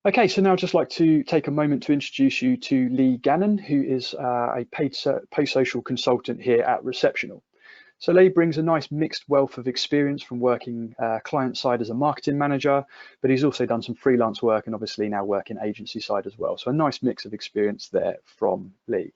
Okay, so now I'd just like to take a moment to introduce you to Lee Gannon, who is a paid social consultant here at Receptional. So Lee brings a nice mixed wealth of experience from working client side as a marketing manager, but he's also done some freelance work and obviously now working agency side as well. So a nice mix of experience there from Lee.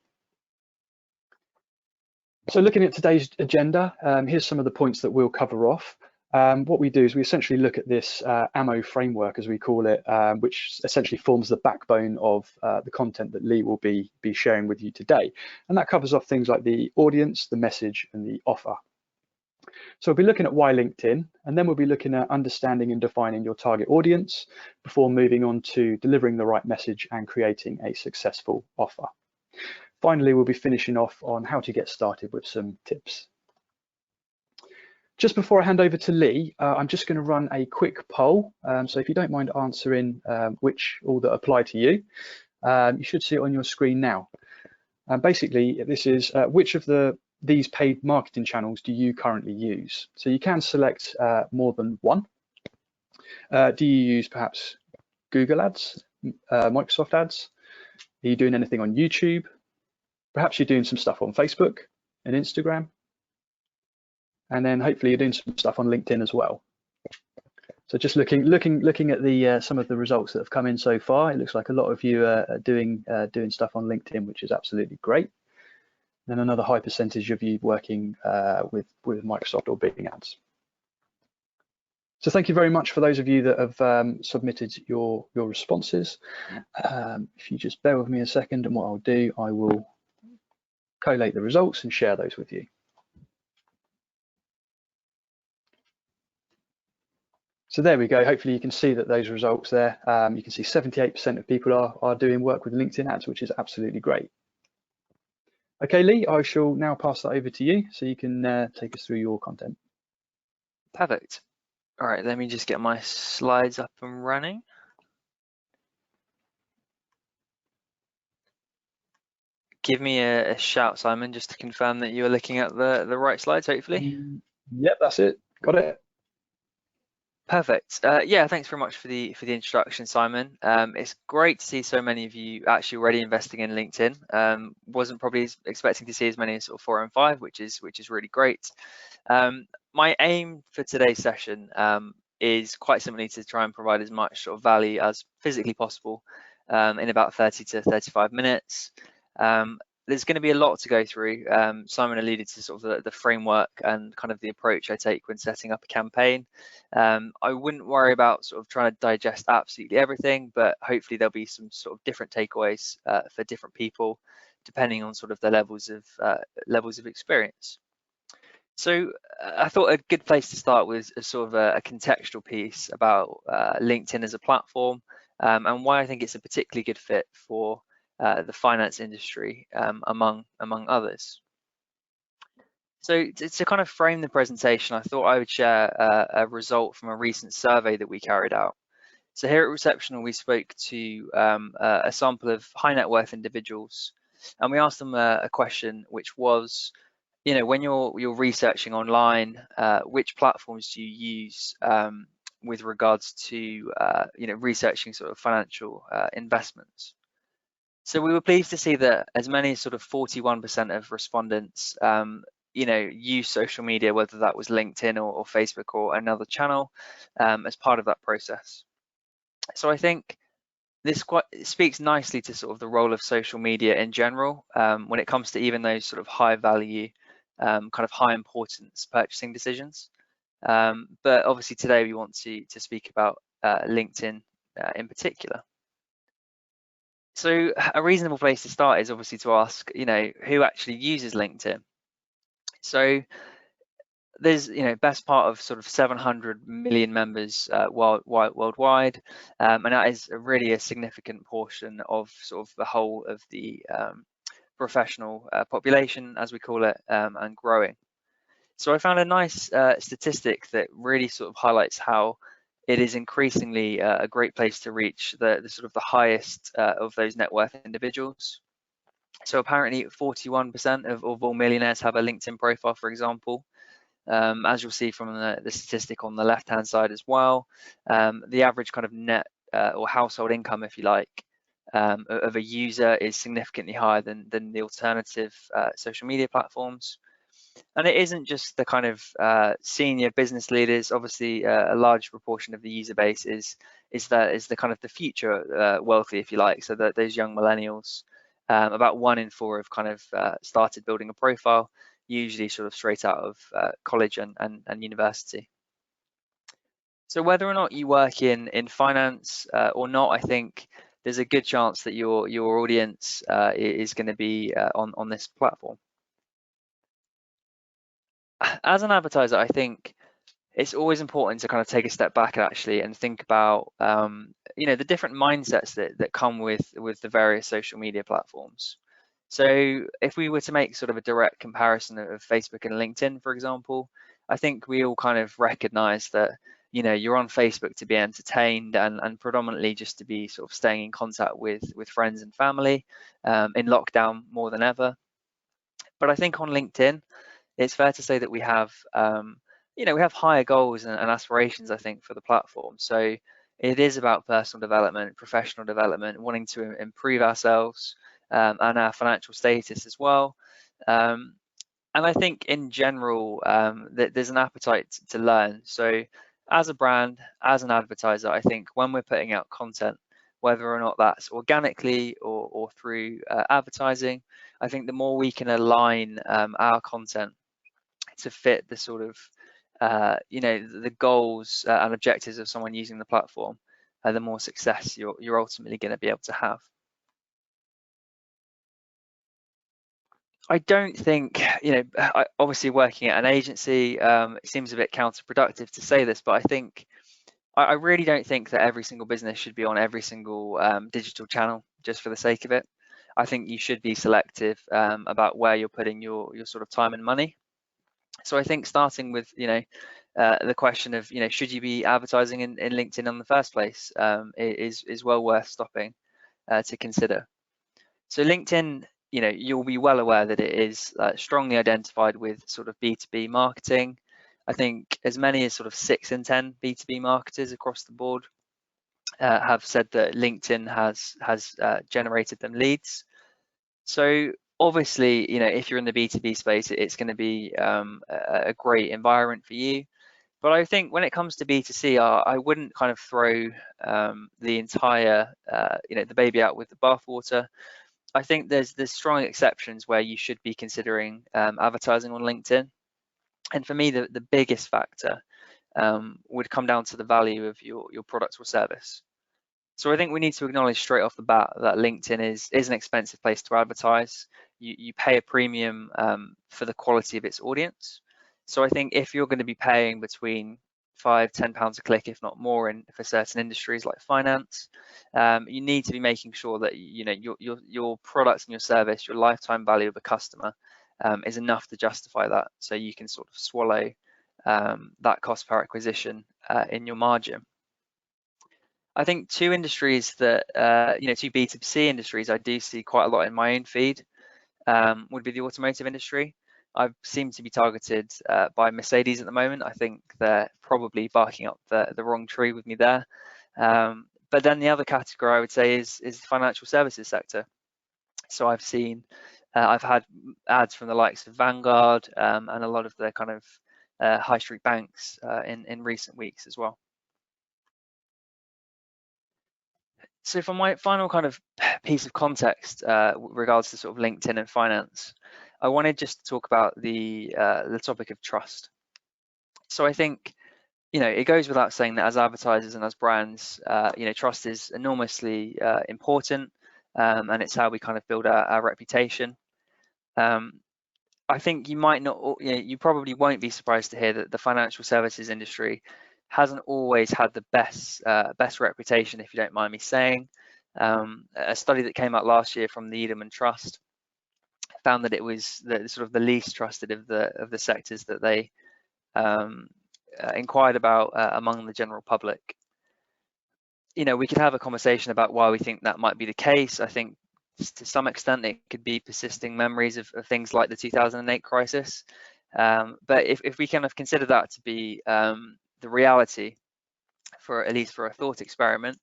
So looking at today's agenda, here's some of the points that we'll cover off. What we do is we essentially look at this AMMO framework, as we call it, which essentially forms the backbone of the content that Lee will be sharing with you today. And that covers off things like the audience, the message, and the offer. So we'll be looking at why LinkedIn, and then we'll be looking at understanding and defining your target audience before moving on to delivering the right message and creating a successful offer. Finally, we'll be finishing off on how to get started with some tips. Just before I hand over to Lee, I'm just going to run a quick poll. So if you don't mind answering which all that apply to you, you should see it on your screen now. Basically, this is which of these paid marketing channels do you currently use? So you can select more than one. Do you use perhaps Google Ads, Microsoft Ads? Are you doing anything on YouTube? Perhaps you're doing some stuff on Facebook and Instagram. And then hopefully you're doing some stuff on LinkedIn as well. So just looking at the some of the results that have come in so far, it looks like a lot of you are doing stuff on LinkedIn, which is absolutely great. And another high percentage of you working with Microsoft or Bing Ads. So thank you very much for those of you that have submitted your responses. If you just bear with me a second, and what I'll do, I will collate the results and share those with you. So there we go. Hopefully you can see that those results there. You can see 78% of people are doing work with LinkedIn ads, which is absolutely great. Okay, Lee, I shall now pass that over to you so you can take us through your content. Perfect. All right, let me just get my slides up and running. Give me a shout, Simon, just to confirm that you're looking at the right slides, hopefully. Yep, that's it. Got it. Perfect. Yeah, thanks very much for the introduction, Simon. It's great to see so many of you actually already investing in LinkedIn. Wasn't probably expecting to see as many as sort of 4 and 5, which is really great. My aim for today's session is quite simply to try and provide as much sort of value as physically possible in about 30 to 35 minutes. There's going to be a lot to go through. Simon alluded to sort of the framework and kind of the approach I take when setting up a campaign. I wouldn't worry about sort of trying to digest absolutely everything, but hopefully there'll be some sort of different takeaways for different people, depending on sort of the levels of experience. So I thought a good place to start was sort of a contextual piece about LinkedIn as a platform and why I think it's a particularly good fit for the finance industry, among others. So to kind of frame the presentation, I thought I would share a result from a recent survey that we carried out. So here at Receptional, we spoke to a sample of high net worth individuals, and we asked them a question, which was, you know, when you're researching online, which platforms do you use with regards to you know, researching sort of financial investments? So we were pleased to see that as many as sort of 41% of respondents, you know, use social media, whether that was LinkedIn or Facebook or another channel, as part of that process. So I think this speaks nicely to sort of the role of social media in general when it comes to even those sort of high value, kind of high importance purchasing decisions. But obviously today we want to speak about LinkedIn in particular. So a reasonable place to start is obviously to ask, you know, who actually uses LinkedIn? So there's, you know, best part of sort of 700 million members worldwide, and that is really a significant portion of sort of the whole of the professional population, as we call it, and growing. So I found a nice statistic that really sort of highlights how it is increasingly a great place to reach the sort of the highest of those net worth individuals. So apparently 41% of all millionaires have a LinkedIn profile, for example. As you'll see from the statistic on the left-hand side as well, the average kind of net or household income, if you like, of a user is significantly higher than the alternative social media platforms. And it isn't just the kind of senior business leaders. Obviously, a large proportion of the user base is the kind of the future wealthy, if you like. So that those young millennials, about 1 in 4 have kind of started building a profile, usually sort of straight out of college and university. So whether or not you work in finance or not, I think there's a good chance that your audience is going to be on this platform. As an advertiser, I think it's always important to kind of take a step back and think about the different mindsets that come with the various social media platforms. So if we were to make sort of a direct comparison of Facebook and LinkedIn, for example, I think we all kind of recognize that you're on Facebook to be entertained and predominantly just to be sort of staying in contact with friends and family in lockdown more than ever. But I think on LinkedIn, it's fair to say that we have we have higher goals and aspirations, I think, for the platform. So it is about personal development, professional development, wanting to improve ourselves and our financial status as well. And I think in general that there's an appetite to learn. So as a brand, as an advertiser, I think when we're putting out content, whether or not that's organically or through advertising, I think the more we can align our content to fit the sort of the goals and objectives of someone using the platform, the more success you're ultimately going to be able to have. I don't think, obviously working at an agency, it seems a bit counterproductive to say this, but I think I really don't think that every single business should be on every single digital channel just for the sake of it. I think you should be selective about where you're putting your sort of time and money. So I think starting with the question of should you be advertising in LinkedIn in the first place is well worth stopping to consider. So LinkedIn, you'll be well aware that it is strongly identified with sort of B2B marketing. I think as many as sort of 6 in 10 B2B marketers across the board have said that LinkedIn has generated them leads. So obviously, if you're in the B2B space, it's going to be a great environment for you. But I think when it comes to B2C, I wouldn't kind of throw the entire, the baby out with the bathwater. I think there's strong exceptions where you should be considering advertising on LinkedIn. And for me, the biggest factor would come down to the value of your product or service. So I think we need to acknowledge straight off the bat that LinkedIn is an expensive place to advertise. You pay a premium for the quality of its audience. So I think if you're going to be paying between £5–10 a click, if not more, for certain industries like finance, you need to be making sure that your products and your service, your lifetime value of a customer, is enough to justify that. So you can sort of swallow that cost per acquisition in your margin. I think two industries that, two B2C industries I do see quite a lot in my own feed would be the automotive industry. I seem to be targeted by Mercedes at the moment. I think they're probably barking up the wrong tree with me there. But then the other category I would say is the financial services sector. So I've had ads from the likes of Vanguard and a lot of the kind of high street banks in recent weeks as well. So for my final kind of piece of context regards to sort of LinkedIn and finance, I wanted just to talk about the topic of trust. So I think, it goes without saying that as advertisers and as brands, trust is enormously important, and it's how we kind of build our reputation. I think you might not, you probably won't be surprised to hear that the financial services industry hasn't always had the best reputation, if you don't mind me saying. A study that came out last year from the Edelman Trust found that it was the least trusted of the sectors that they inquired about among the general public. We could have a conversation about why we think that might be the case. I think to some extent it could be persisting memories of things like the 2008 crisis. But if we kind of consider that to be the reality, at least for a thought experiment,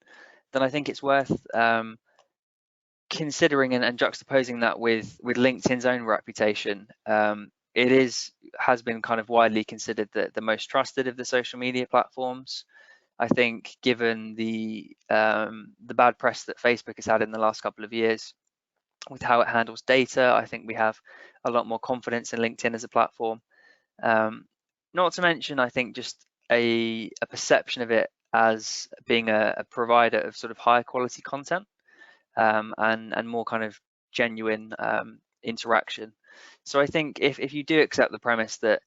then I think it's worth considering and juxtaposing that with LinkedIn's own reputation. It has been kind of widely considered the most trusted of the social media platforms. I think given the bad press that Facebook has had in the last couple of years with how it handles data, I think we have a lot more confidence in LinkedIn as a platform. Not to mention, I think just a perception of it as being a provider of sort of higher quality content and more kind of genuine interaction. So I think if you do accept the premise that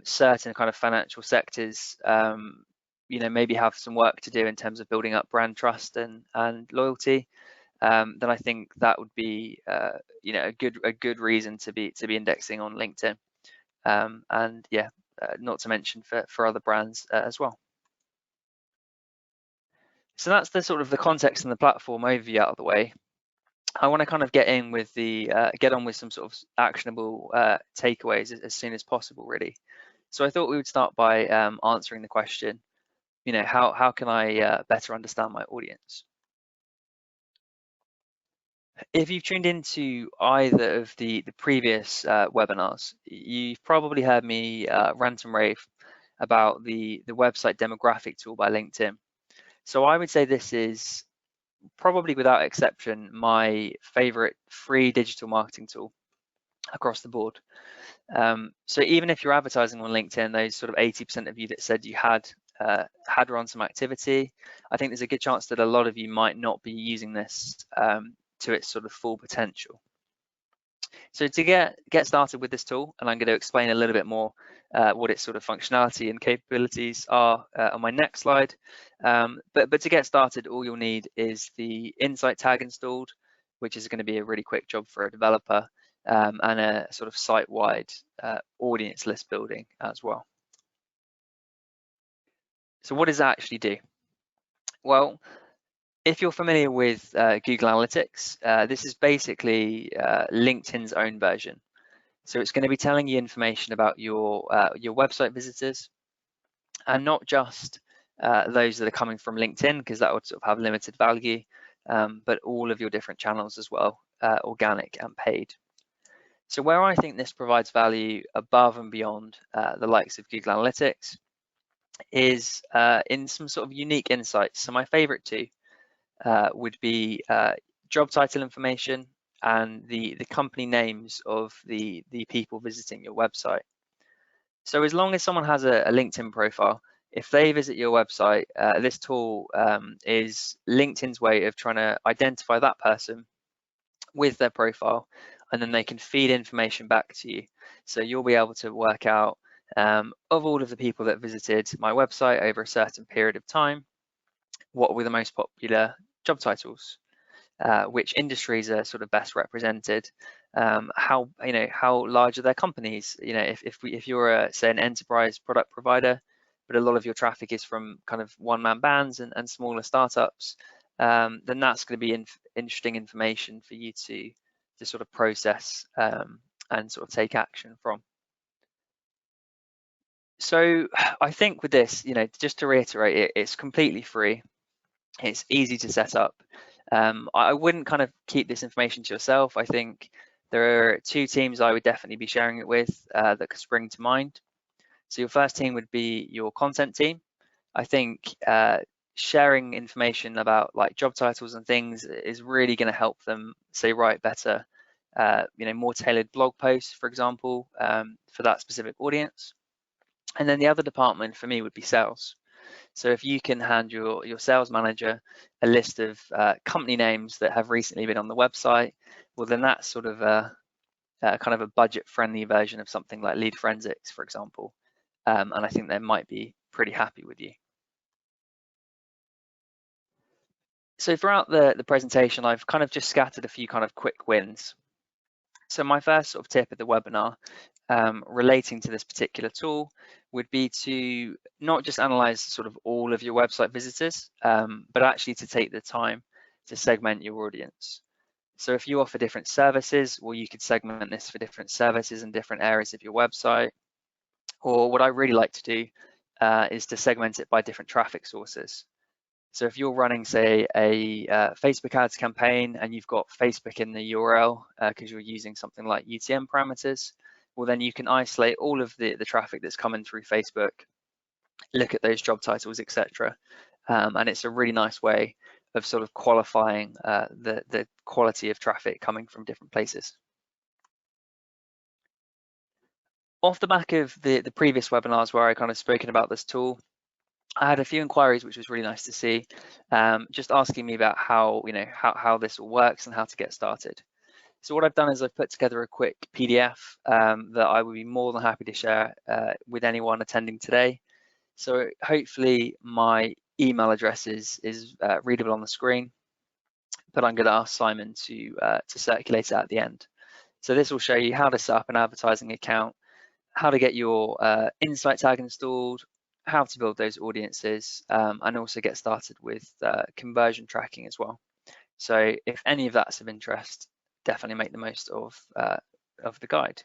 certain kind of financial sectors maybe have some work to do in terms of building up brand trust and loyalty, then I think that would be a good reason to be indexing on LinkedIn, and yeah, not to mention for other brands as well. So that's the sort of the context and the platform overview out of the way. I want to kind of get on with some sort of actionable takeaways as soon as possible, really. So I thought we would start by answering the question, how can I better understand my audience? If you've tuned into either of the previous webinars, you've probably heard me rant and rave about the website demographic tool by LinkedIn. So I would say this is probably without exception my favorite free digital marketing tool across the board. So even if you're advertising on LinkedIn, those sort of 80% of you that said you had run some activity, I think there's a good chance that a lot of you might not be using this to its sort of full potential. So to get started with this tool, and I'm going to explain a little bit more what its sort of functionality and capabilities are on my next slide. But to get started, all you'll need is the insight tag installed, which is going to be a really quick job for a developer, and a sort of site-wide audience list building as well. So what does that actually do? Well, if you're familiar with Google Analytics, this is basically LinkedIn's own version. So it's going to be telling you information about your website visitors, and not just those that are coming from LinkedIn, because that would sort of have limited value, but all of your different channels as well, organic and paid. So where I think this provides value above and beyond the likes of Google Analytics is in some sort of unique insights. So my favorite two would be job title information and the company names of the people visiting your website. So as long as someone has a LinkedIn profile, if they visit your website, this tool is LinkedIn's way of trying to identify that person with their profile, and then they can feed information back to you. So you'll be able to work out of all of the people that visited my website over a certain period of time, what were the most popular job titles, which industries are sort of best represented, how large are their companies. If you're say an enterprise product provider, but a lot of your traffic is from kind of one-man bands and smaller startups, then that's going to be interesting information for you to sort of process and sort of take action from. So I think with this, just to reiterate, it's completely free. It's easy to set up. I wouldn't kind of keep this information to yourself. I think there are two teams I would definitely be sharing it with that could spring to mind. So your first team would be your content team. I think sharing information about like job titles and things is really going to help them, say, write better, more tailored blog posts, for example, for that specific audience. And then the other department for me would be sales. So if you can hand your sales manager a list of company names that have recently been on the website, well, then that's sort of kind of a budget-friendly version of something like Lead Forensics, for example. And I think they might be pretty happy with you. So throughout the presentation, I've kind of just scattered a few kind of quick wins. So my first sort of tip at the webinar relating to this particular tool would be to not just analyze sort of all of your website visitors, but actually to take the time to segment your audience. So if you offer different services, well, you could segment this for different services and different areas of your website. Or what I really like to do is to segment it by different traffic sources. So if you're running, say, a Facebook ads campaign and you've got Facebook in the URL because you're using something like UTM parameters, well, then you can isolate all of the traffic that's coming through Facebook, look at those job titles, etc. And it's a really nice way of sort of qualifying the quality of traffic coming from different places. Off the back of the previous webinars where I kind of spoken about this tool, I had a few inquiries, which was really nice to see, just asking me about how this all works and how to get started. So what I've done is I've put together a quick PDF that I would be more than happy to share with anyone attending today. So hopefully my email address is readable on the screen, but I'm going to ask Simon to circulate it at the end. So this will show you how to set up an advertising account, how to get your insight tag installed, how to build those audiences, and also get started with conversion tracking as well. So if any of that's of interest, definitely make the most of the guide.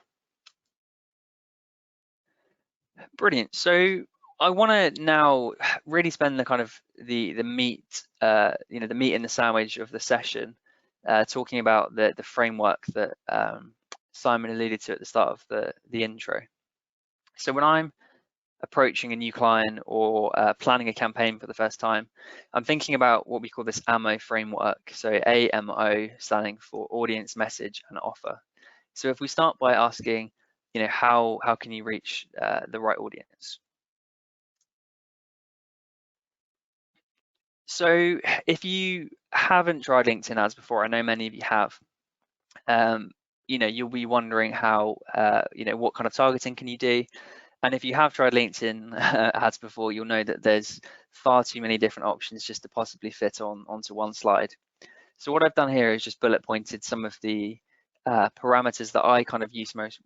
Brilliant. So I want to now really spend the kind of the meat, the meat in the sandwich of the session, talking about the framework that Simon alluded to at the start of the intro. So when I'm approaching a new client or planning a campaign for the first time, I'm thinking about what we call this AMO framework. So AMO standing for audience, message, and offer. So if we start by asking, how can you reach the right audience? So if you haven't tried LinkedIn ads before, I know many of you have, you'll be wondering how, what kind of targeting can you do? And if you have tried LinkedIn ads before, you'll know that there's far too many different options just to possibly fit onto one slide. So what I've done here is just bullet pointed some of the parameters that I kind of use most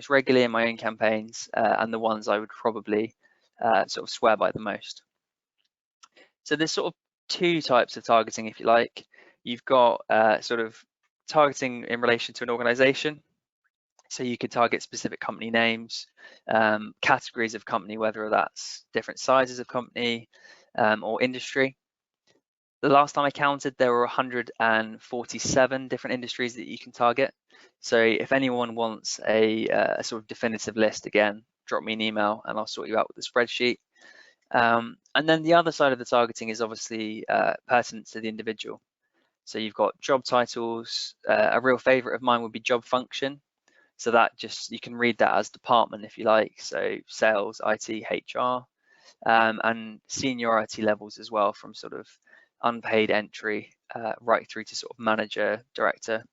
regularly in my own campaigns and the ones I would probably sort of swear by the most. So there's sort of two types of targeting, if you like. You've got sort of targeting in relation to an organization. So you could target specific company names, categories of company, whether that's different sizes of company or industry. The last time I counted, there were 147 different industries that you can target. So if anyone wants a sort of definitive list, again, drop me an email and I'll sort you out with the spreadsheet. And then the other side of the targeting is obviously pertinent to the individual. So you've got job titles. A real favorite of mine would be job function. So that you can read that as department if you like. So sales, IT, HR, and seniority levels as well, from sort of unpaid entry right through to sort of manager, director,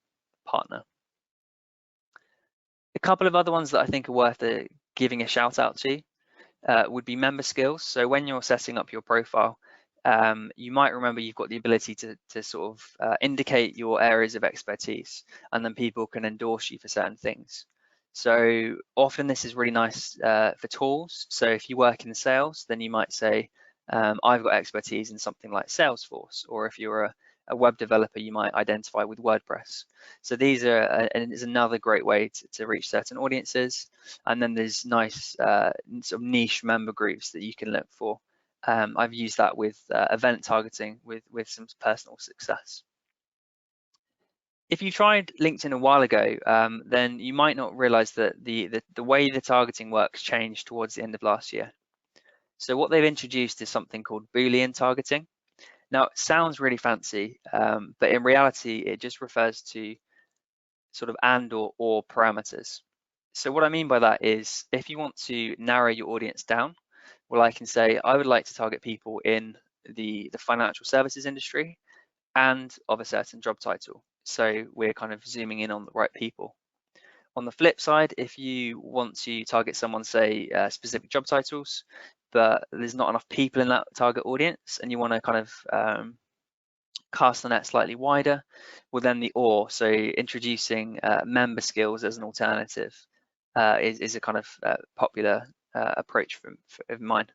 partner. A couple of other ones that I think are worth giving a shout out to would be member skills. So when you're setting up your profile, you might remember you've got the ability to sort of indicate your areas of expertise, and then people can endorse you for certain things. So often this is really nice for tools. So if you work in sales, then you might say, I've got expertise in something like Salesforce, or if you're a web developer, you might identify with WordPress. So these is another great way to reach certain audiences. And then there's nice sort of niche member groups that you can look for. I've used that with event targeting with some personal success. If you tried LinkedIn a while ago, then you might not realize that the way the targeting works changed towards the end of last year. So what they've introduced is something called Boolean targeting. Now, it sounds really fancy, but in reality, it just refers to sort of and or parameters. So what I mean by that is, if you want to narrow your audience down, well, I can say I would like to target people in the financial services industry and of a certain job title. So we're kind of zooming in on the right people. On the flip side, if you want to target someone, say specific job titles, but there's not enough people in that target audience, and you want to kind of cast the net slightly wider, well then the or, so introducing member skills as an alternative is a kind of popular approach of mine.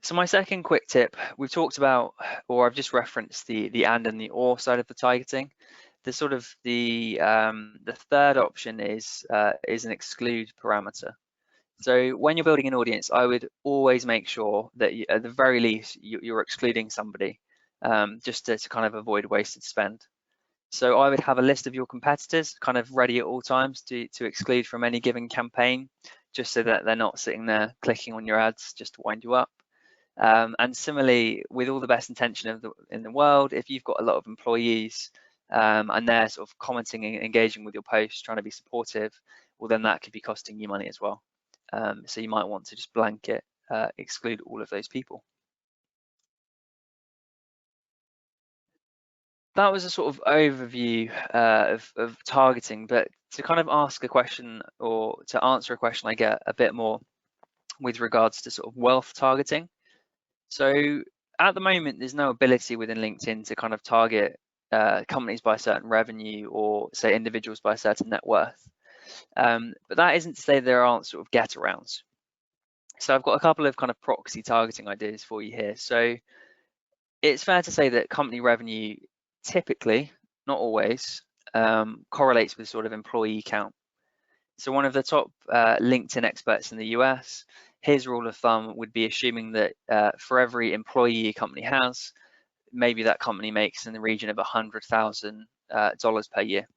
So my second quick tip, we've talked about, or I've just referenced the and or side of the targeting. The sort of the third option is an exclude parameter. So when you're building an audience, I would always make sure that at the very least you're excluding somebody, just to kind of avoid wasted spend. So I would have a list of your competitors kind of ready at all times to exclude from any given campaign, just so that they're not sitting there clicking on your ads just to wind you up. And similarly, with all the best intention in the world, if you've got a lot of employees and they're sort of commenting and engaging with your posts, trying to be supportive, well, then that could be costing you money as well. So you might want to just blanket exclude all of those people. That was a sort of overview of targeting, but to kind of ask a question or to answer a question I get a bit more with regards to sort of wealth targeting. So at the moment, there's no ability within LinkedIn to kind of target companies by a certain revenue or say individuals by a certain net worth. But that isn't to say there aren't sort of get-arounds. So I've got a couple of kind of proxy targeting ideas for you here. So it's fair to say that company revenue typically, not always, correlates with sort of employee count. So one of the top LinkedIn experts in the US, his rule of thumb would be assuming that for every employee a company has, maybe that company makes in the region of $100,000 per year.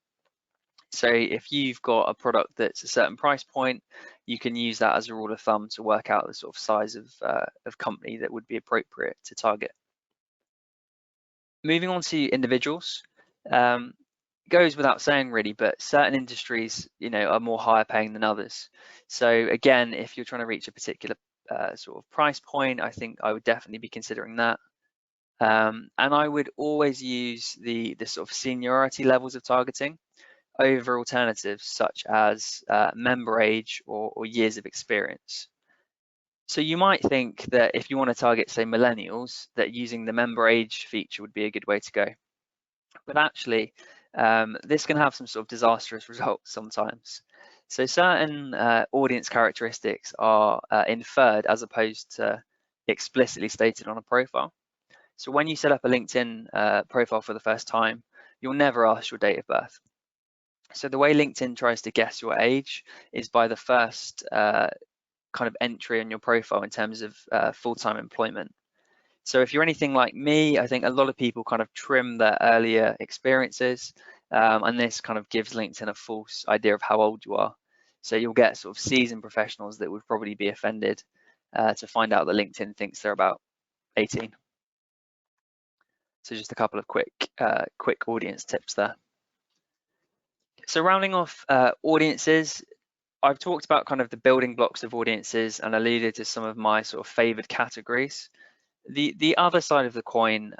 So if you've got a product that's a certain price point, you can use that as a rule of thumb to work out the sort of size of company that would be appropriate to target. Moving on to individuals, goes without saying really, but certain industries, are more higher paying than others. So again, if you're trying to reach a particular sort of price point, I think I would definitely be considering that. And I would always use the sort of seniority levels of targeting over alternatives such as member age or years of experience. So you might think that if you want to target, say, millennials, that using the member age feature would be a good way to go. But actually, this can have some sort of disastrous results sometimes. So certain audience characteristics are inferred as opposed to explicitly stated on a profile. So when you set up a LinkedIn profile for the first time, you'll never ask your date of birth. So the way LinkedIn tries to guess your age is by the first kind of entry on your profile in terms of full-time employment. So if you're anything like me, I think a lot of people kind of trim their earlier experiences, and this kind of gives LinkedIn a false idea of how old you are. So you'll get sort of seasoned professionals that would probably be offended to find out that LinkedIn thinks they're about 18. So just a couple of quick audience tips there. So rounding off audiences, I've talked about kind of the building blocks of audiences and alluded to some of my sort of favored categories. The other side of the coin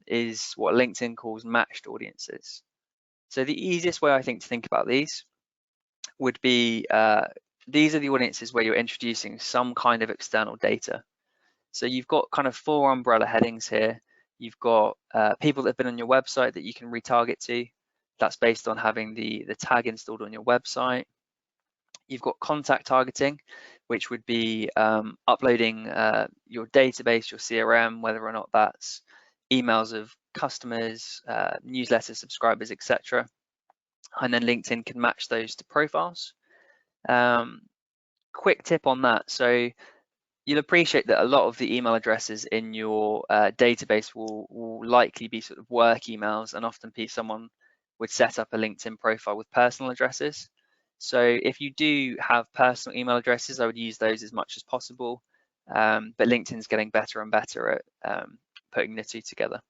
is what LinkedIn calls matched audiences. So the easiest way I think to think about these would be these are the audiences where you're introducing some kind of external data. So you've got kind of 4 umbrella headings here. You've got people that have been on your website that you can retarget to. That's based on having the tag installed on your website. You've got contact targeting, which would be uploading your database, your CRM, whether or not that's emails of customers, newsletter subscribers, etc. And then LinkedIn can match those to profiles. Quick tip on that. So you'll appreciate that a lot of the email addresses in your database will likely be sort of work emails, and often someone would set up a LinkedIn profile with personal addresses. So if you do have personal email addresses, I would use those as much as possible. But LinkedIn's getting better and better at putting the two together.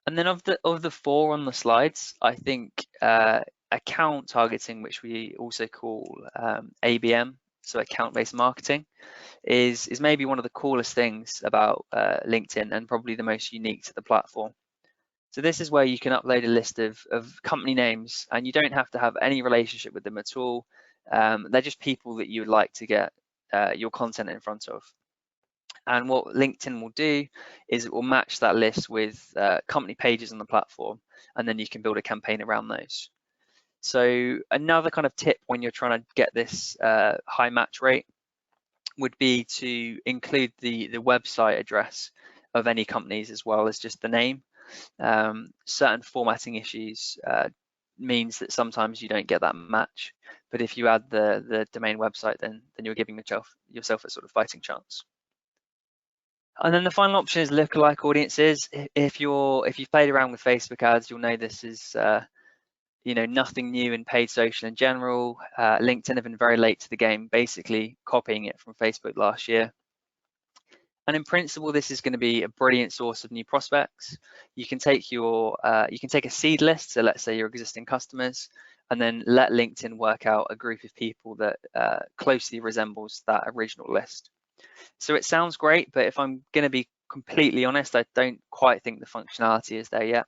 And then of the 4 on the slides, I think account targeting, which we also call ABM, so account-based marketing, is maybe one of the coolest things about LinkedIn and probably the most unique to the platform. So this is where you can upload a list of company names, and you don't have to have any relationship with them at all. They're just people that you would like to get your content in front of. And what LinkedIn will do is it will match that list with company pages on the platform, and then you can build a campaign around those. So another kind of tip when you're trying to get this high match rate would be to include the website address of any companies as well as just the name. Certain formatting issues means that sometimes you don't get that match, but if you add the domain website, then you're giving yourself a sort of fighting chance. And then the final option is lookalike audiences. If you've played around with Facebook ads, you'll know this is nothing new in paid social in general. LinkedIn have been very late to the game, basically copying it from Facebook last year. And in principle, this is going to be a brilliant source of new prospects. You can take a seed list, so let's say your existing customers, and then let LinkedIn work out a group of people that closely resembles that original list. So it sounds great, but if I'm going to be completely honest, I don't quite think the functionality is there yet.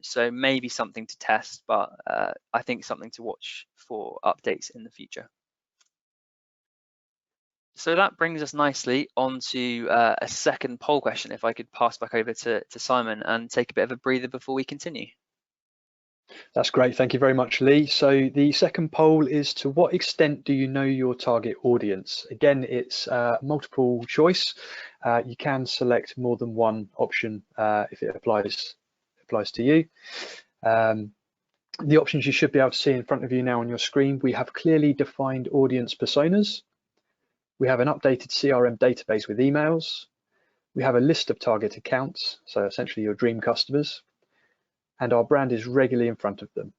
So maybe something to test, but I think something to watch for updates in the future. So that brings us nicely onto a second poll question. If I could pass back over to Simon and take a bit of a breather before we continue. That's great. Thank you very much, Lee. So the second poll is, to what extent do you know your target audience? Again, it's multiple choice. You can select more than one option if it applies to you. The options you should be able to see in front of you now on your screen: we have clearly defined audience personas. We have an updated CRM database with emails. We have a list of target accounts, so essentially your dream customers, and our brand is regularly in front of them.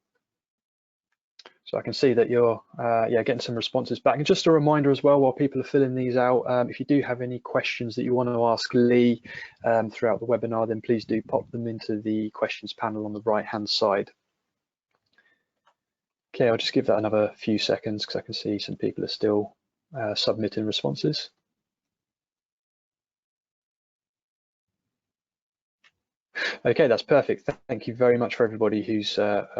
So I can see that you're getting some responses back. And just a reminder as well, while people are filling these out, if you do have any questions that you want to ask Lee throughout the webinar, then please do pop them into the questions panel on the right-hand side. Okay, I'll just give that another few seconds because I can see some people are still submitting responses. Okay, that's perfect. Thank you very much for everybody who's filled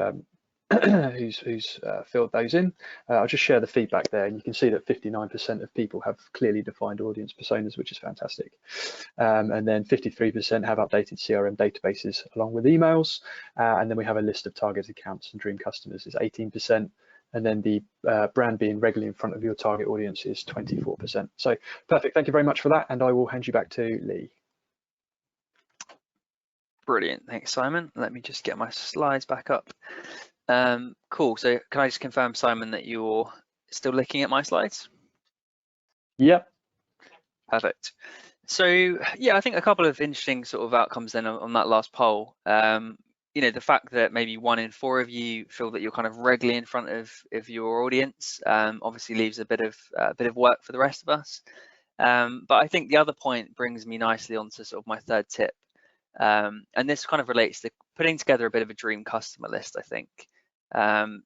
those in. I'll just share the feedback there, and you can see that 59% of people have clearly defined audience personas, which is fantastic. And then 53% have updated CRM databases along with emails. And then we have a list of target accounts and dream customers is 18%. And then the brand being regularly in front of your target audience is 24%. So perfect. Thank you very much for that. And I will hand you back to Lee. Brilliant. Thanks, Simon. Let me just get my slides back up. Cool. So can I just confirm, Simon, that you're still looking at my slides? Yep. Perfect. So yeah, I think a couple of interesting sort of outcomes then on that last poll. The fact that maybe 1 in 4 of you feel that you're kind of regularly in front of your audience obviously leaves a bit of work for the rest of us. But I think the other point brings me nicely onto sort of my third tip. And this kind of relates to putting together a bit of a dream customer list, I think.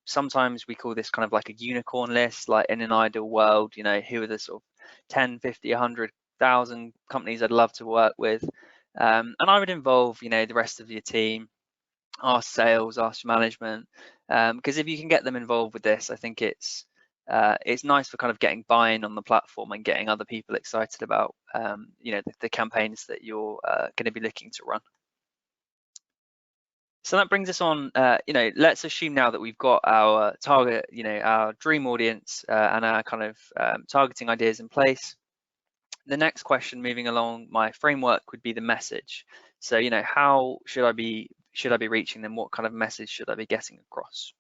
Sometimes we call this kind of like a unicorn list, like in an ideal world, who are the sort of 10, 50, 100,000 companies I'd love to work with. And I would involve, the rest of your team, our sales, our management, because if you can get them involved with this, I think it's nice for kind of getting buy-in on the platform and getting other people excited about the campaigns that you're going to be looking to run. So that brings us on, let's assume now that we've got our target, our dream audience and our kind of targeting ideas in place. The next question moving along my framework would be the message. So, how should I be reaching them? What kind of message should I be getting across?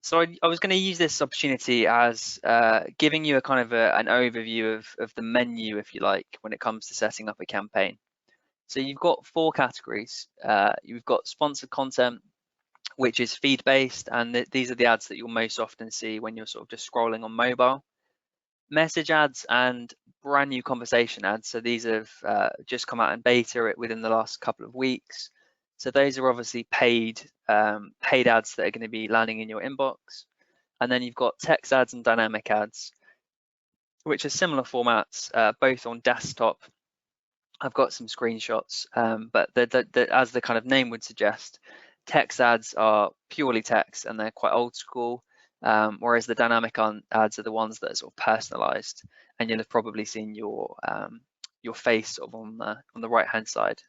So I was going to use this opportunity as giving you a kind of an overview of the menu, if you like, when it comes to setting up a campaign. So you've got 4 categories. You've got sponsored content, which is feed-based, and these are the ads that you'll most often see when you're sort of just scrolling on mobile. Message ads and brand new conversation ads. So these have just come out in beta within the last couple of weeks. So those are obviously paid ads that are going to be landing in your inbox. And then you've got text ads and dynamic ads, which are similar formats, both on desktop. I've got some screenshots, but as the kind of name would suggest, text ads are purely text and they're quite old school, whereas the dynamic ads are the ones that are sort of personalized, and you'll have probably seen your face sort of on the right hand side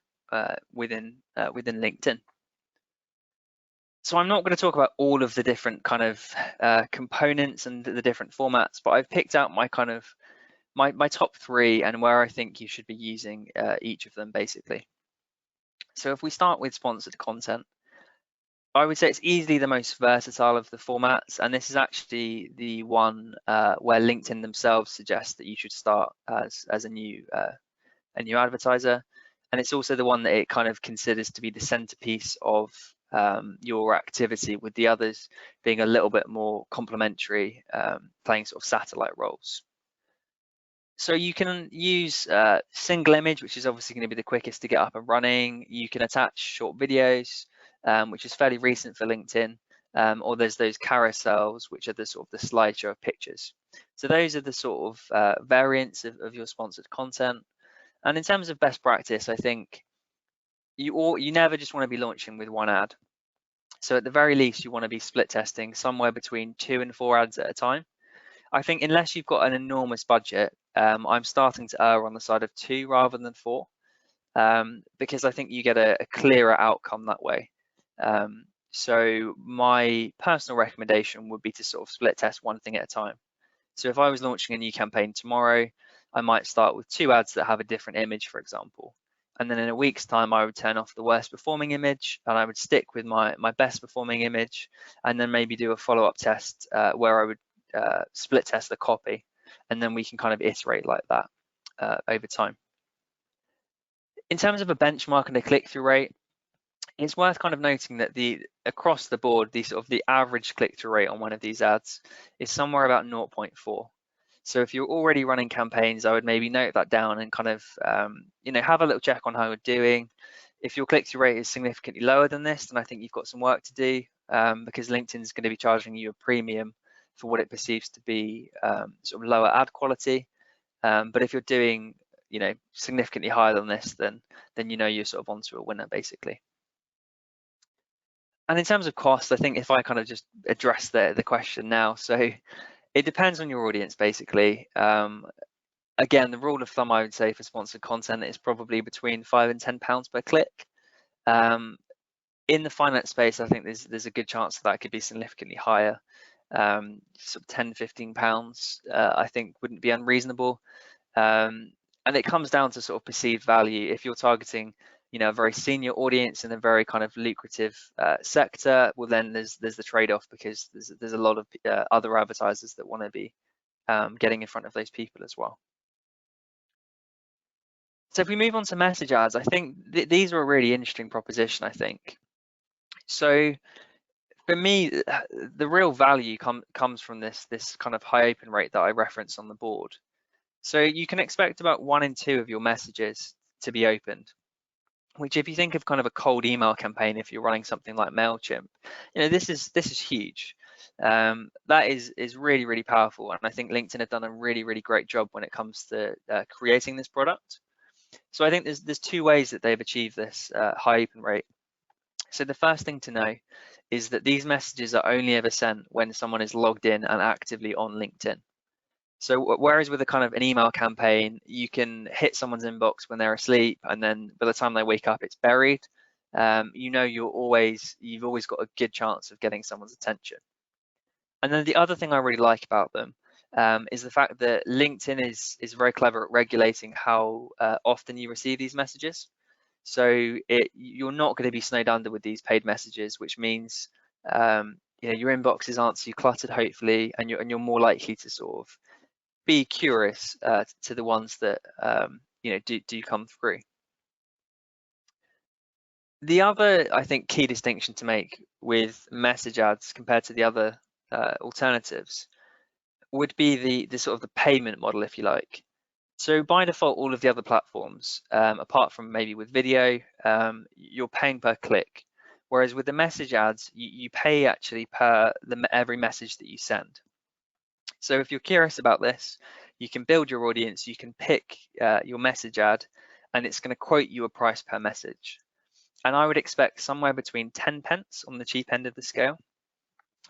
within LinkedIn. So I'm not going to talk about all of the different kind of components and the different formats, but I've picked out my kind of my top 3 and where I think you should be using each of them basically. So if we start with sponsored content, I would say it's easily the most versatile of the formats, and this is actually the one where LinkedIn themselves suggest that you should start as a new advertiser, and it's also the one that it kind of considers to be the centerpiece of your activity, with the others being a little bit more complementary, playing sort of satellite roles. So you can use single image, which is obviously going to be the quickest to get up and running. You can attach short videos, which is fairly recent for LinkedIn, or there's those carousels, which are the sort of the slideshow of pictures. So those are the sort of variants of your sponsored content. And in terms of best practice, I think you never just want to be launching with one ad. So at the very least, you want to be split testing somewhere between 2 and 4 ads at a time. I think unless you've got an enormous budget, I'm starting to err on the side of 2 rather than 4, because I think you get a clearer outcome that way. So my personal recommendation would be to sort of split test one thing at a time. So if I was launching a new campaign tomorrow, I might start with 2 ads that have a different image, for example. And then in a week's time, I would turn off the worst performing image, and I would stick with my best performing image, and then maybe do a follow-up test where I would split test the copy, and then we can kind of iterate like that over time. In terms of a benchmark and a click-through rate, it's worth kind of noting that across the board, the average click-through rate on one of these ads is somewhere about 0.4. So if you're already running campaigns, I would maybe note that down and kind of have a little check on how you're doing. If your click-through rate is significantly lower than this, then I think you've got some work to do, because LinkedIn is going to be charging you a premium for what it perceives to be sort of lower ad quality. But if you're doing significantly higher than this, then you're sort of onto a winner basically. And in terms of cost, I think if I kind of just address the question now, so it depends on your audience basically. Again, the rule of thumb I would say for sponsored content is probably between £5 and £10 per click. In the finance space, I think there's a good chance that could be significantly higher. Sort of £10-15 I think wouldn't be unreasonable. And it comes down to sort of perceived value. If you're targeting a very senior audience in a very kind of lucrative sector, well then there's the trade-off, because there's a lot of other advertisers that want to be getting in front of those people as well. So if we move on to message ads, I think these are a really interesting proposition, I think. So for me, the real value comes from this kind of high open rate that I referenced on the board. So you can expect about 1 in 2 of your messages to be opened, which if you think of kind of a cold email campaign, if you're running something like MailChimp, this is huge. That is really, really powerful. And I think LinkedIn have done a really, really great job when it comes to creating this product. So I think there's 2 ways that they've achieved this high open rate. So the first thing to know is that these messages are only ever sent when someone is logged in and actively on LinkedIn. So whereas with a kind of an email campaign, you can hit someone's inbox when they're asleep, and then by the time they wake up, it's buried. You've always got a good chance of getting someone's attention. And then the other thing I really like about them is the fact that LinkedIn is very clever at regulating how often you receive these messages. So you're not going to be snowed under with these paid messages, which means your inboxes aren't too cluttered, hopefully, and you're more likely to sort of be curious to the ones that do come through. The other, I think, key distinction to make with message ads compared to the other alternatives would be the sort of the payment model, if you like. So by default, all of the other platforms, apart from maybe with video, you're paying per click. Whereas with the message ads, you pay actually per every message that you send. So if you're curious about this, you can build your audience, you can pick your message ad, and it's going to quote you a price per message. And I would expect somewhere between 10 pence on the cheap end of the scale,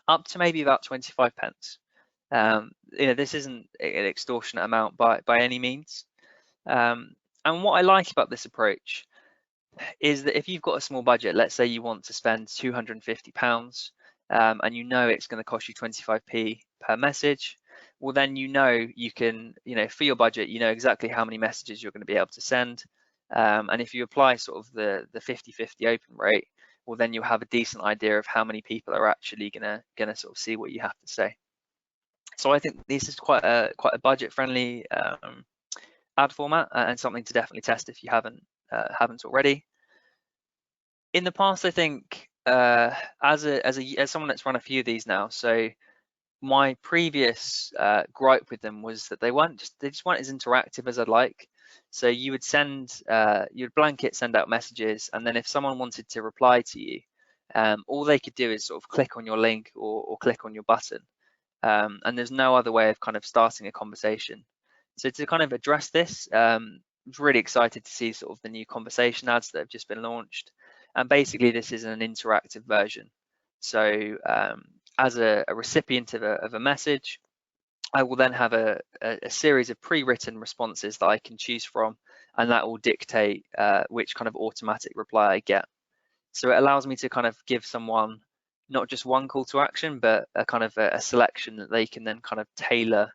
up to maybe about 25 pence. This isn't an extortionate amount by any means. And what I like about this approach is that if you've got a small budget, let's say you want to spend £250, and it's going to cost you 25p per message, well then you can, for your budget, exactly how many messages you're going to be able to send. And if you apply sort of the 50-50 open rate, well, then you'll have a decent idea of how many people are actually gonna sort of see what you have to say. So I think this is quite a budget friendly ad format, and something to definitely test if you haven't already. In the past, I think as someone that's run a few of these now, so my previous gripe with them was that they just weren't as interactive as I'd like. So you would you'd blanket send out messages, and then if someone wanted to reply to you, all they could do is sort of click on your link or click on your button, and there's no other way of kind of starting a conversation. So to kind of address this, I was really excited to see sort of the new conversation ads that have just been launched, and basically this is an interactive version. So as a recipient of a message, I will then have a series of pre-written responses that I can choose from, and that will dictate which kind of automatic reply I get. So it allows me to kind of give someone not just one call to action, but a kind of a selection that they can then kind of tailor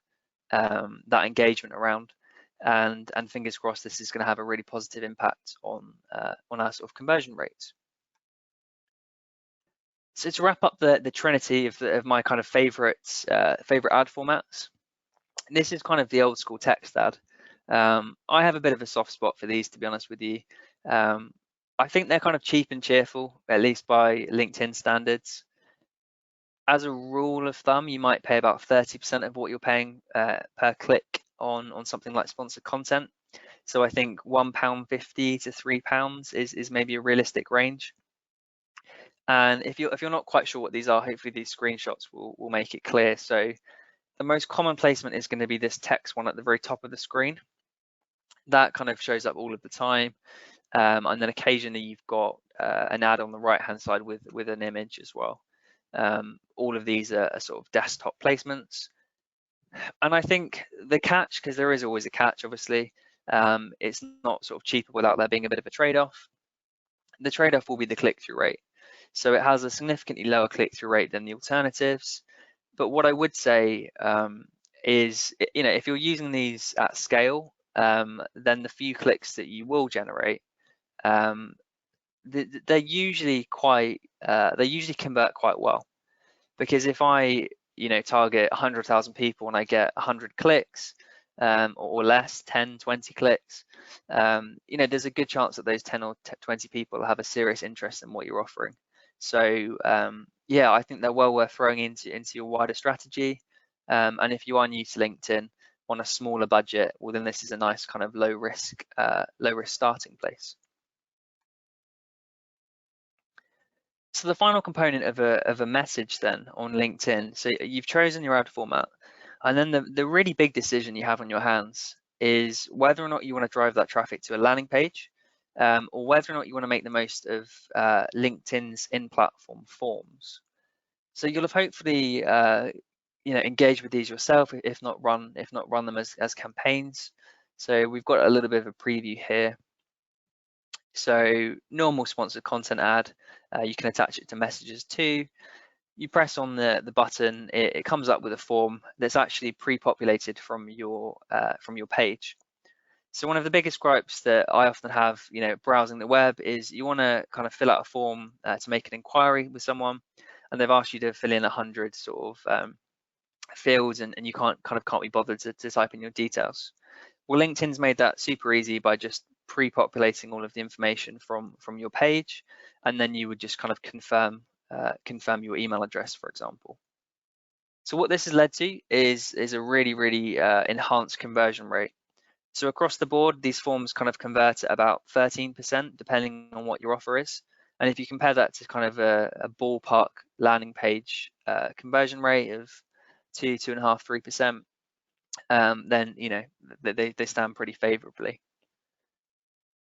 that engagement around. And fingers crossed, this is going to have a really positive impact on our sort of conversion rates. So to wrap up the trinity of my kind of favorite ad formats, this is kind of the old school text ad. I have a bit of a soft spot for these, to be honest with you. I think they're kind of cheap and cheerful, at least by LinkedIn standards. As a rule of thumb, you might pay about 30% of what you're paying per click on something like sponsored content. So I think £1.50 to £3 is maybe a realistic range. And if you're not quite sure what these are, hopefully these screenshots will make it clear. So the most common placement is going to be this text one at the very top of the screen. That kind of shows up all of the time. And then occasionally you've got an ad on the right hand side with an image as well. All of these are sort of desktop placements. And I think the catch, because there is always a catch, obviously, it's not sort of cheaper without there being a bit of a trade-off. The trade-off will be the click-through rate. So it has a significantly lower click-through rate than the alternatives. But what I would say is, if you're using these at scale, then the few clicks that you will generate, they're usually they usually convert quite well. Because if I target 100,000 people and I get 100 clicks or less, 10, 20 clicks, there's a good chance that those 10 or 20 people have a serious interest in what you're offering. So yeah, I think they're well worth throwing into your wider strategy. And if you are new to LinkedIn on a smaller budget, well, then this is a nice kind of low risk starting place. So the final component of a message then on LinkedIn, so you've chosen your ad format, and then the really big decision you have on your hands is whether or not you want to drive that traffic to a landing page, or whether or not you want to make the most of LinkedIn's in-platform forms. So you'll have hopefully engaged with these yourself, if not run them as campaigns. So we've got a little bit of a preview here. So normal sponsored content ad, you can attach it to messages too. You press on the button, it comes up with a form that's actually pre-populated from your page. So one of the biggest gripes that I often have, browsing the web, is you want to kind of fill out a form to make an inquiry with someone, and they've asked you to fill in 100 sort of fields, and you can't be bothered to type in your details. Well, LinkedIn's made that super easy by just pre-populating all of the information from your page, and then you would just kind of confirm your email address, for example. So what this has led to is a really enhanced conversion rate. So across the board, these forms kind of convert at about 13%, depending on what your offer is. And if you compare that to kind of a ballpark landing page conversion rate of 2.5%, 3%, then they stand pretty favorably.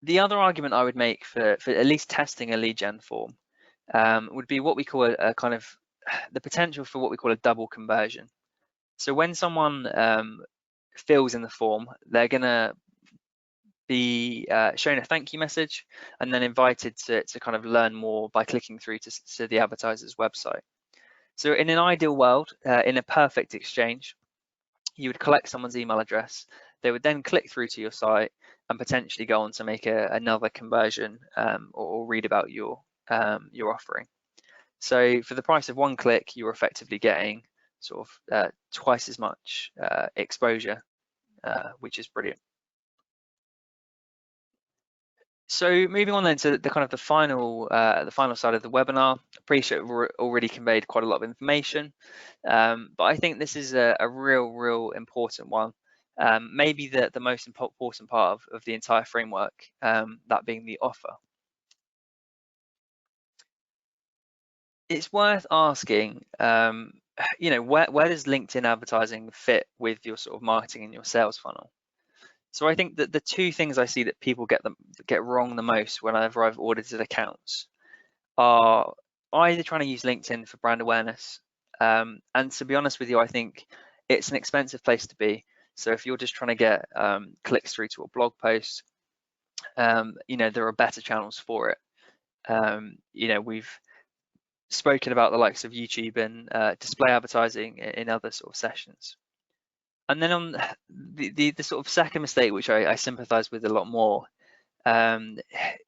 The other argument I would make for at least testing a lead gen form would be what we call a kind of the potential for what we call a double conversion. So when someone fills in the form, they're going to be shown a thank you message and then invited to kind of learn more by clicking through to the advertiser's website. So in an ideal world, in a perfect exchange, you would collect someone's email address. They would then click through to your site and potentially go on to make another conversion or read about your you're offering. So for the price of one click, you're effectively getting sort of twice as much exposure, which is brilliant. So moving on then to the kind of the final side of the webinar. Appreciate we've already conveyed quite a lot of information, but I think this is a real important one. Maybe the most important part of the entire framework, that being the offer. It's worth asking, you know, where does LinkedIn advertising fit with your sort of marketing and your sales funnel? So I think that the two things I see that people get wrong the most whenever I've audited accounts are either trying to use LinkedIn for brand awareness, and to be honest with you, I think it's an expensive place to be. So if you're just trying to get clicks through to a blog post, you know, there are better channels for it. You know, we've spoken about the likes of YouTube and display advertising in other sort of sessions. And then on the sort of second mistake, which I sympathize with a lot more,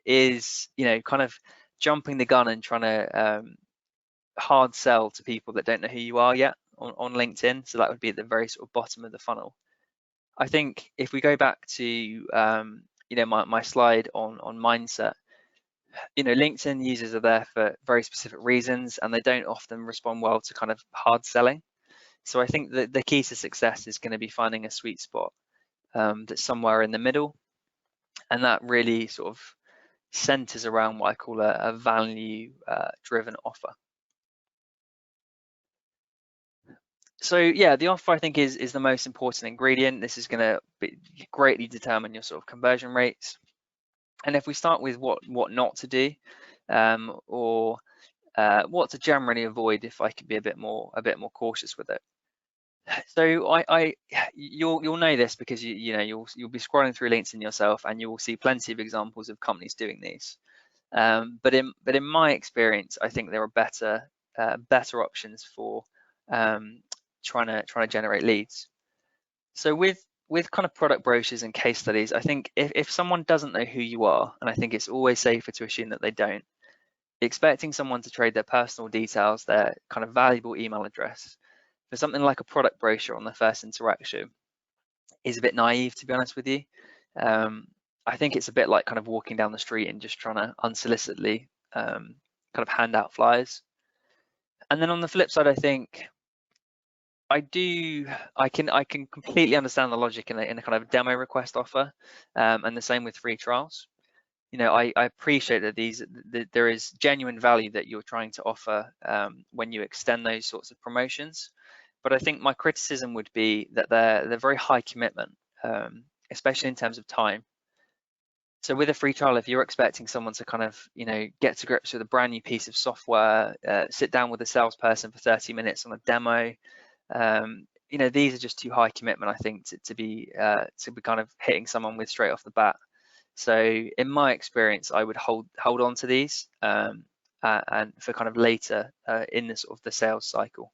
is, you know, kind of jumping the gun and trying to hard sell to people that don't know who you are yet on LinkedIn. So that would be at the very sort of bottom of the funnel. I think if we go back to, you know, my slide on mindset, you know, LinkedIn users are there for very specific reasons, and they don't often respond well to kind of hard selling. So I think that the key to success is going to be finding a sweet spot that's somewhere in the middle, and that really sort of centers around what I call a value driven offer. So yeah, the offer I think is the most important ingredient. This is going to greatly determine your sort of conversion rates. And if we start with what not to do, or what to generally avoid, if I could be a bit more cautious with it. So you'll know this because you know you'll be scrolling through LinkedIn yourself, and you will see plenty of examples of companies doing these. But in my experience, I think there are better options for trying to generate leads. So with kind of product brochures and case studies, I think if someone doesn't know who you are, and I think it's always safer to assume that they don't, expecting someone to trade their personal details, their kind of valuable email address, for something like a product brochure on the first interaction is a bit naive, to be honest with you. I think it's a bit like kind of walking down the street and just trying to unsolicitedly kind of hand out flyers. And then on the flip side, I think I can completely understand the logic in a kind of demo request offer, and the same with free trials. You know, I appreciate that there is genuine value that you're trying to offer when you extend those sorts of promotions. But I think my criticism would be that they're very high commitment, especially in terms of time. So with a free trial, if you're expecting someone to kind of, you know, get to grips with a brand new piece of software, sit down with a salesperson for 30 minutes on a demo, you know, these are just too high commitment, I think, to be kind of hitting someone with straight off the bat. So in my experience, I would hold on to these and for kind of later in the sort of the sales cycle.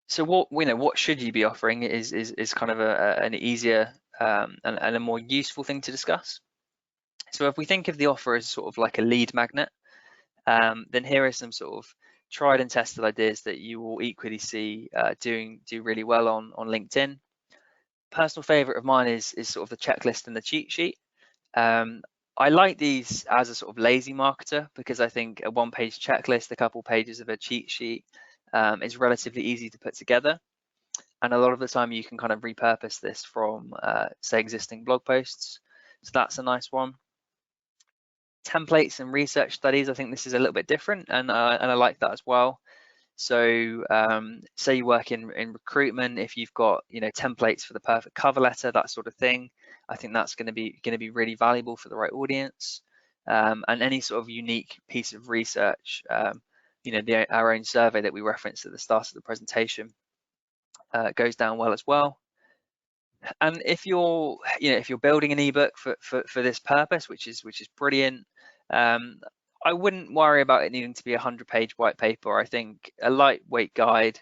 So what should you be offering is kind of an easier and a more useful thing to discuss. So if we think of the offer as sort of like a lead magnet, then here are some sort of tried and tested ideas that you will equally see do really well on LinkedIn. Personal favorite of mine is sort of the checklist and the cheat sheet. I like these as a sort of lazy marketer because I think a one-page checklist, a couple pages of a cheat sheet is relatively easy to put together. And a lot of the time you can kind of repurpose this from, say, existing blog posts. So that's a nice one. Templates and research studies, I think this is a little bit different, and I like that as well. So say you work in recruitment, if you've got, you know, templates for the perfect cover letter, that sort of thing, I think that's going to be really valuable for the right audience. And any sort of unique piece of research, you know, our own survey that we referenced at the start of the presentation goes down well as well. And if you're building an ebook for this purpose, which is brilliant, I wouldn't worry about it needing to be a 100-page white paper. I think a lightweight guide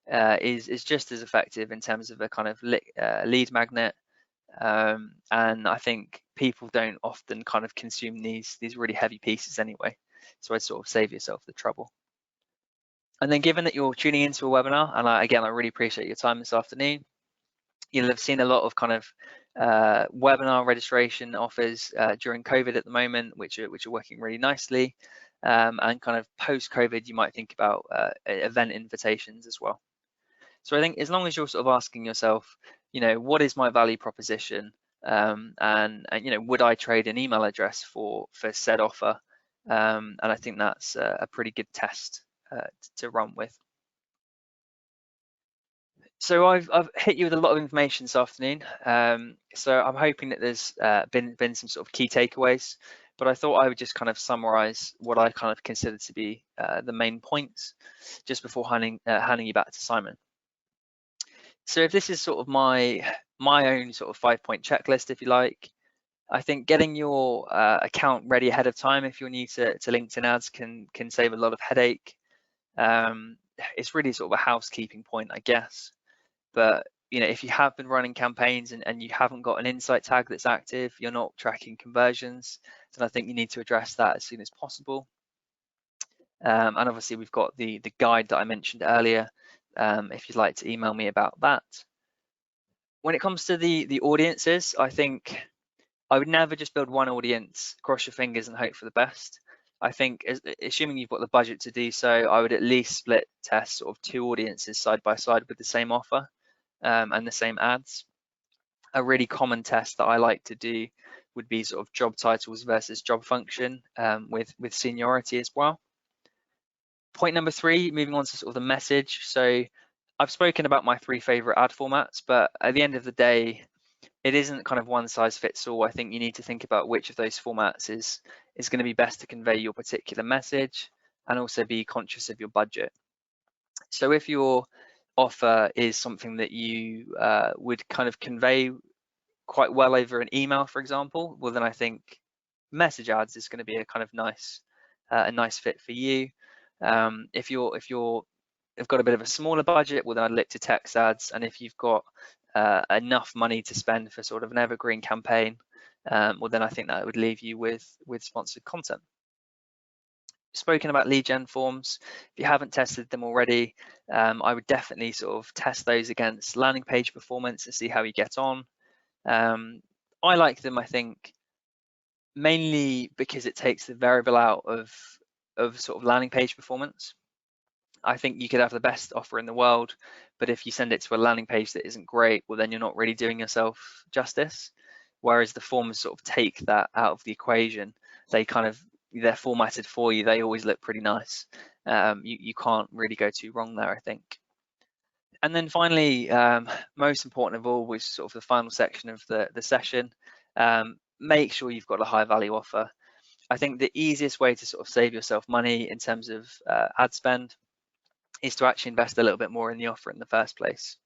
is just as effective in terms of a kind of lead magnet. And I think people don't often kind of consume these really heavy pieces anyway, so I'd sort of save yourself the trouble. And then given that you're tuning into a webinar, and again, I really appreciate your time this afternoon, you'll have seen a lot of kind of webinar registration offers during COVID at the moment, which are working really nicely. And kind of post-COVID, you might think about event invitations as well. So I think as long as you're sort of asking yourself, what is my value proposition, and would I trade an email address for said offer? And I think that's a pretty good test to run with. So I've hit you with a lot of information this afternoon. So I'm hoping that there's been some sort of key takeaways, but I thought I would just kind of summarize what I kind of consider to be the main points just before handing you back to Simon. So if this is sort of my own sort of 5-point checklist, if you like, I think getting your account ready ahead of time if you're new to LinkedIn ads can save a lot of headache. It's really sort of a housekeeping point, I guess. But if you have been running campaigns and you haven't got an insight tag that's active, you're not tracking conversions, then I think you need to address that as soon as possible. And obviously we've got the guide that I mentioned earlier, if you'd like to email me about that. When it comes to the audiences, I think I would never just build one audience, cross your fingers and hope for the best. I think assuming you've got the budget to do so, I would at least split test sort of 2 audiences side by side with the same offer and the same ads. A really common test that I like to do would be sort of job titles versus job function with seniority as well. Point number 3, moving on to sort of the message. So I've spoken about my 3 favorite ad formats, but at the end of the day, it isn't kind of one size fits all. I think you need to think about which of those formats is going to be best to convey your particular message, and also be conscious of your budget. So if your offer is something that you would kind of convey quite well over an email, for example, well then I think message ads is going to be a kind of nice fit for you. If you've got a bit of a smaller budget, well then I'd look to text ads. And if you've got enough money to spend for sort of an evergreen campaign, well then I think that would leave you with sponsored content. Spoken about lead gen forms. If you haven't tested them already, I would definitely sort of test those against landing page performance and see how you get on. I like them, I think, mainly because it takes the variable out of sort of landing page performance. I think you could have the best offer in the world, but if you send it to a landing page that isn't great, well then you're not really doing yourself justice. Whereas the forms sort of take that out of the equation. They're formatted for you. They always look pretty nice. You can't really go too wrong there, I think. And then finally, most important of all, was sort of the final section of the session. Make sure you've got a high value offer. I think the easiest way to sort of save yourself money in terms of ad spend is to actually invest a little bit more in the offer in the first place.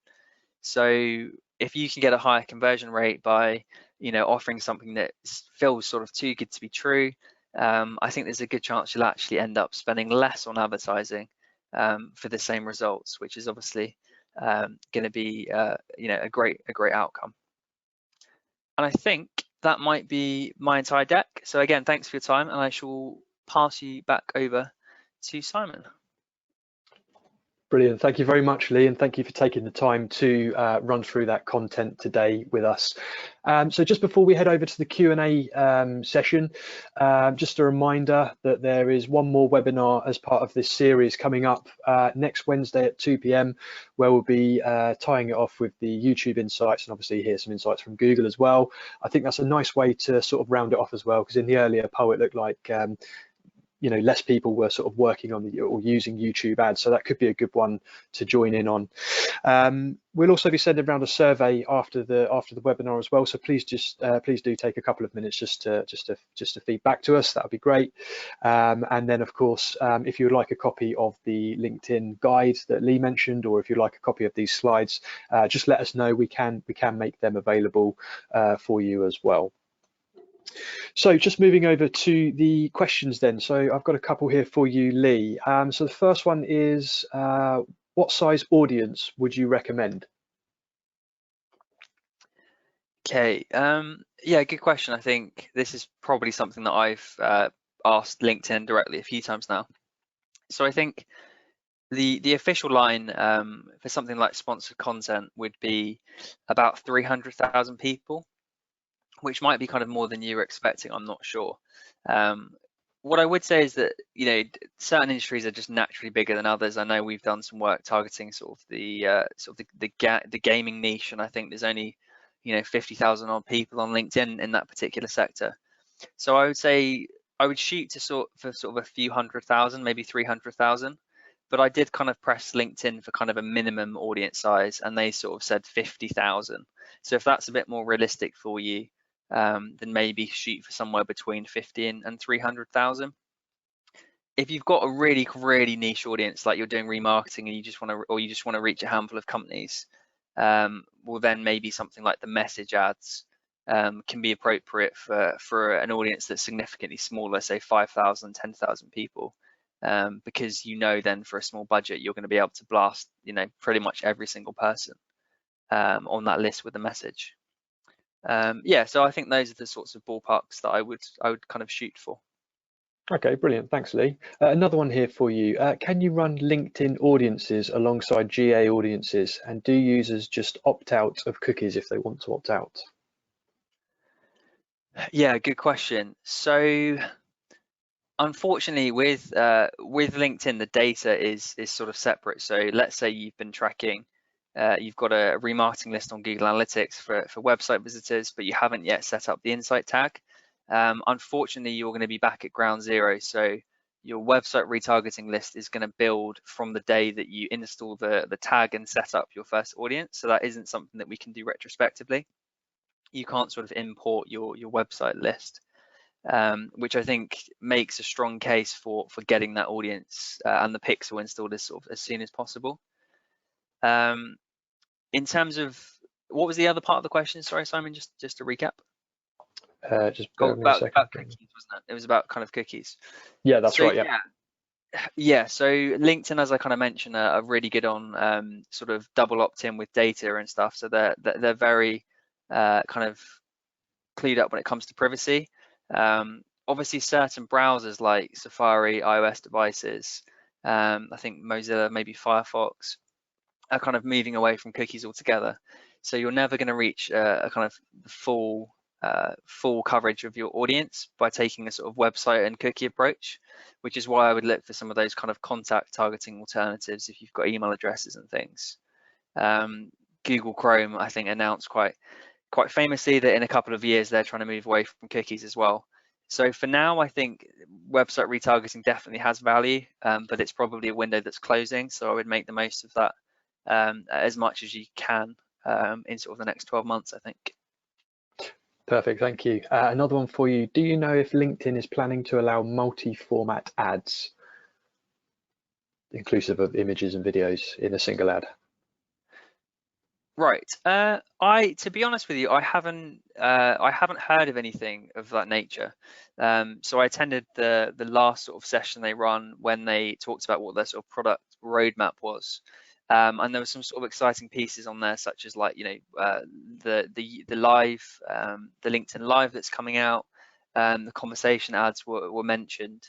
So if you can get a higher conversion rate by offering something that feels sort of too good to be true, I think there's a good chance you'll actually end up spending less on advertising for the same results, which is obviously going to be a great outcome. And I think that might be my entire deck. So again, thanks for your time, and I shall pass you back over to Simon. Brilliant. Thank you very much, Lee, and thank you for taking the time to run through that content today with us. So just before we head over to the Q&A session, just a reminder that there is one more webinar as part of this series coming up next Wednesday at 2 p.m, where we'll be tying it off with the YouTube insights and obviously hear some insights from Google as well. I think that's a nice way to sort of round it off as well, because in the earlier poll it looked like less people were sort of working on or using YouTube ads, so that could be a good one to join in on. We'll also be sending around a survey after the webinar as well, so please do take a couple of minutes just to feed back to us. That would be great. And then of course, if you would like a copy of the LinkedIn guide that Lee mentioned, or if you'd like a copy of these slides, just let us know. We can make them available for you as well. So just moving over to the questions then. So I've got a couple here for you, Lee. So the first one is, what size audience would you recommend? Okay, yeah, good question. I think this is probably something that I've asked LinkedIn directly a few times now. So I think the official line for something like sponsored content would be about 300,000 people, which might be kind of more than you were expecting. I'm not sure. What I would say is that certain industries are just naturally bigger than others. I know we've done some work targeting sort of the gaming niche, and I think there's only 50,000 odd people on LinkedIn in that particular sector. So I would say I would shoot to for sort of a few 100,000, maybe 300,000. But I did kind of press LinkedIn for kind of a minimum audience size, and they sort of said 50,000. So if that's a bit more realistic for you, then maybe shoot for somewhere between 50 and 300,000. If you've got a really niche audience, like you're doing remarketing and you just want to reach a handful of companies, well then maybe something like the message ads can be appropriate for an audience that's significantly smaller, say 5,000, 10,000 people, because then for a small budget you're going to be able to blast pretty much every single person on that list with a message. Yeah, so I think those are the sorts of ballparks that I would kind of shoot for. Okay, brilliant. Thanks, Lee. Another one here for you. Can you run LinkedIn audiences alongside GA audiences, and do users just opt out of cookies if they want to opt out? Yeah, good question. So unfortunately, with LinkedIn, the data is sort of separate. So let's say you've been tracking, you've got a remarketing list on Google Analytics for website visitors, but you haven't yet set up the insight tag. Unfortunately, you're going to be back at ground zero. So your website retargeting list is going to build from the day that you install the tag and set up your first audience. So that isn't something that we can do retrospectively. You can't sort of import your website list. Which I think makes a strong case for getting that audience and the pixel installed as soon as possible. In terms of what was the other part of the question? Sorry, Simon, just to recap. Just bear with me a second. About cookies, wasn't it? It was about kind of cookies. Yeah, that's right. Yeah. Yeah. So LinkedIn, as I kind of mentioned, are really good on sort of double opt-in with data and stuff. So they're very kind of clued up when it comes to privacy. Obviously, certain browsers like Safari, iOS devices, I think Mozilla, maybe Firefox, are kind of moving away from cookies altogether. So you're never going to reach a kind of full coverage of your audience by taking a sort of website and cookie approach, which is why I would look for some of those kind of contact targeting alternatives if you've got email addresses and things. Google Chrome, I think, announced quite famously that in a couple of years they're trying to move away from cookies as well. So for now, I think website retargeting definitely has value, but it's probably a window that's closing. So I would make the most of that as much as you can in sort of the next 12 months, I think. Perfect, thank you. Another one for you. Do you know if LinkedIn is planning to allow multi-format ads, inclusive of images and videos, in a single ad? Right. To be honest with you, I haven't heard of anything of that nature. So I attended the last sort of session they run when they talked about what their sort of product roadmap was. And there were some sort of exciting pieces on there, such as like the live, the LinkedIn Live that's coming out. The conversation ads were mentioned.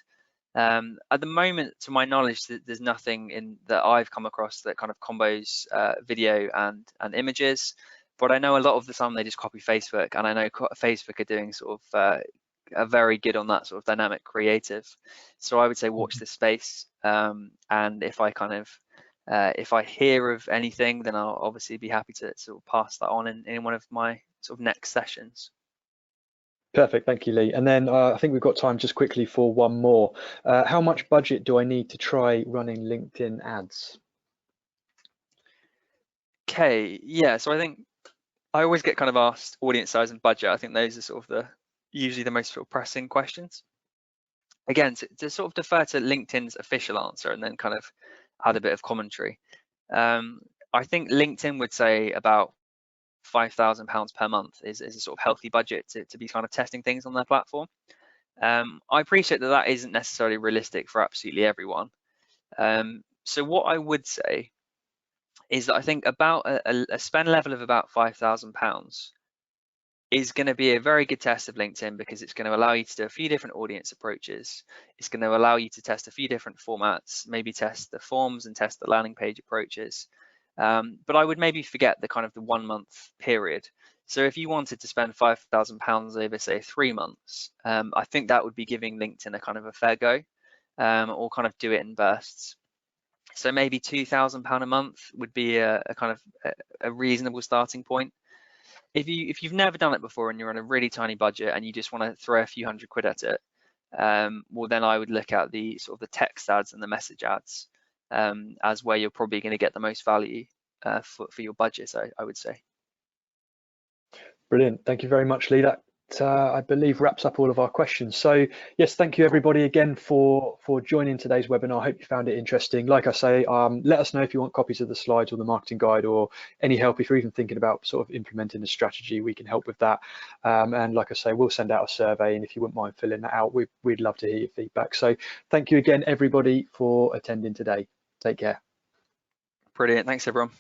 At the moment, to my knowledge, there's nothing that I've come across that kind of combos video and images. But I know a lot of the time they just copy Facebook, and I know Facebook are doing sort of are very good on that sort of dynamic creative. So I would say watch this space, and if I hear of anything, then I'll obviously be happy to sort of pass that on in one of my sort of next sessions. Perfect, thank you, Lee. And then I think we've got time just quickly for one more. How much budget do I need to try running LinkedIn ads? Okay, yeah, so I think I always get kind of asked audience size and budget. I think those are sort of usually the most sort of pressing questions. Again, to sort of defer to LinkedIn's official answer and then kind of add a bit of commentary. I think LinkedIn would say about £5,000 per month is a sort of healthy budget to be kind of testing things on their platform. I appreciate that isn't necessarily realistic for absolutely everyone. So what I would say is that I think about a spend level of about £5,000 is going to be a very good test of LinkedIn, because it's going to allow you to do a few different audience approaches. It's going to allow you to test a few different formats, maybe test the forms and test the landing page approaches. But I would maybe forget the kind of the 1 month period. So if you wanted to spend £5,000 over, say, 3 months, I think that would be giving LinkedIn a kind of a fair go, or kind of do it in bursts. So maybe £2,000 a month would be a kind of a reasonable starting point. If you've never done it before and you're on a really tiny budget and you just want to throw a few £100 at it, well, then I would look at the sort of the text ads and the message ads as where you're probably going to get the most value for your budget, I would say. Brilliant. Thank you very much, Lee. That I believe wraps up all of our questions. So yes, thank you everybody again for joining today's webinar. I hope you found it interesting. Like I say, let us know if you want copies of the slides or the marketing guide, or any help if you're even thinking about sort of implementing a strategy. We can help with that. And like I say, we'll send out a survey, and if you wouldn't mind filling that out, we'd love to hear your feedback. So thank you again, everybody, for attending today. Take care. Brilliant. Thanks, everyone.